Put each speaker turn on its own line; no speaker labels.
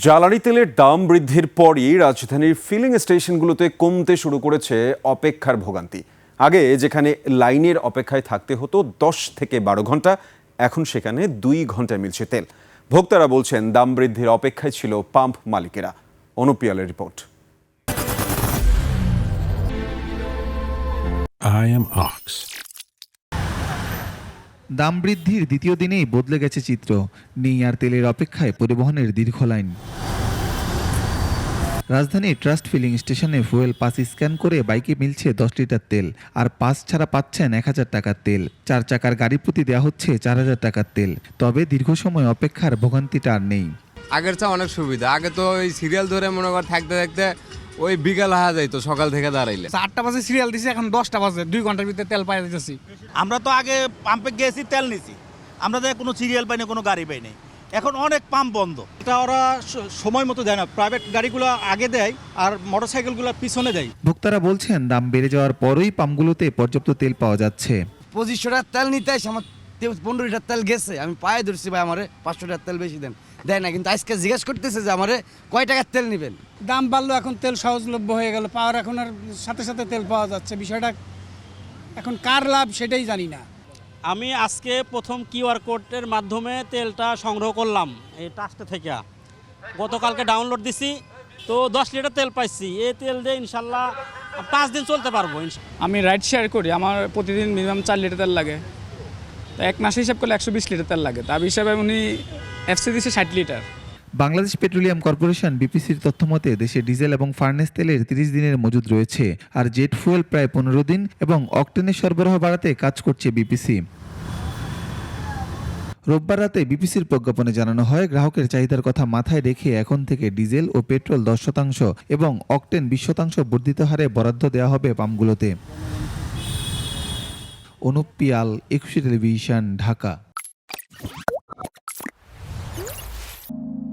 জ্বালানি তেলের দাম বৃদ্ধির পরই রাজধানীর ফিলিং স্টেশনগুলোতে কমতে শুরু করেছে অপেক্ষার ভোগান্তি। আগে যেখানে লাইনের অপেক্ষায় থাকতে হতো 10 থেকে 12 ঘন্টা, এখন সেখানে 2 ঘন্টায় মিলছে তেল। ভোক্তারা বলছেন দাম বৃদ্ধির অপেক্ষায় ছিল পাম্প মালিকেরা। অনুপিয়ালের রিপোর্ট।
I am Ox.
দাম বৃদ্ধির দ্বিতীয় দিনেই বদলে গেছে চিত্র। নেই আর তেলের অপেক্ষায় পরিবহনের দীর্ঘ লাইন। রাজধানীর ট্রাস্ট ফিলিং স্টেশনে ফুয়েল পাস স্ক্যান করে বাইকে মিলছে 10 লিটার তেল, আর পাস ছাড়া পাচ্ছেন 1000 টাকার তেল। 4 চাকার গাড়ি প্রতি দেওয়া হচ্ছে 4000 টাকার তেল। তবে দীর্ঘ সময় অপেক্ষার ভোগান্তিটা আর নেই।
আগের চেয়ে অনেক সুবিধা। আগে তো ওই সিরিয়াল ধরে মনে কর থাকতে থাকতে ওই বিকাল হয়ে যাইতো সকাল থেকে দাঁড়াইলে।
8টা বাজে সিরিয়াল দিছে, এখন 10টা বাজে, 2 ঘন্টার ভিতরে তেল পাই যাচ্ছি।
আমরা তো আগে পাম্পে গেছি, তেল নিছি, আমরা তো কোনো সিরিয়াল পাইনি, কোনো গাড়ি পাইনি। এখন অনেক পাম্প বন্ধ।
এটা ওরা সময় মতো দেয় না, প্রাইভেট গাড়িগুলো আগে দেয় আর মোটরসাইকেলগুলো পিছনে দেয়।
ভোক্তারা বলছেন দাম বেড়ে যাওয়ার পরই পাম্পগুলোতে পর্যাপ্ত তেল পাওয়া যাচ্ছে।
2500 টাকার তেল নিতে আসে, আমার 15 লিটার তেল গেছে। আমি পায়ে ধরছি, ভাই আমারে 500 টাকার তেল বেশি দেন, দেয় না। কিন্তু আজকে জিজ্ঞেস করতেছে যে আমারে কয় টাকার তেল নেবেন।
দাম বাড়লো, এখন তেল সহজলভ্য হয়ে গেল, পাওয়ার এখন আর সাথে সাথে তেল পাওয়া যাচ্ছে। বিষয়টা এখন কার লাভ সেটাই জানি না।
আমি আজকে প্রথম কিউআর কোডের মাধ্যমে তেলটা সংগ্রহ করলাম এই ট্রাস্ট থেকে। গতকালকে ডাউনলোড দিছি, তো 10 লিটার তেল পাইছি। এই তেল দিয়ে ইনশাল্লাহ 5 দিন চলতে পারবো।
আমি রাইড শেয়ার করি, আমার প্রতিদিন মিনিমাম 4 লিটার তেল লাগে। তো এক মাসে হিসাব করলে 120 লিটার তেল লাগে। তার হিসাবে উনি এফসি দিচ্ছে 60 লিটার।
বাংলাদেশ পেট্রোলিয়াম কর্পোরেশন বিপিসির তথ্য মতে দেশে ডিজেল এবং ফার্নেস তেলের 30 দিনের মজুদ রয়েছে, আর জেট ফুয়েল প্রায় 15 দিন এবং অকটেনের সরবরাহ বাড়াতে কাজ করছে বিপিসি। রোববার রাতে বিপিসির প্রজ্ঞাপনে জানানো হয়, গ্রাহকের চাহিদার কথা মাথায় রেখে এখন থেকে ডিজেল ও পেট্রোল 10% এবং অকটেন 20% বর্ধিত হারে বরাদ্দ দেওয়া হবে পাম্পগুলোতে। অনুপ পিয়াল, 21 টেলিভিশন, ঢাকা।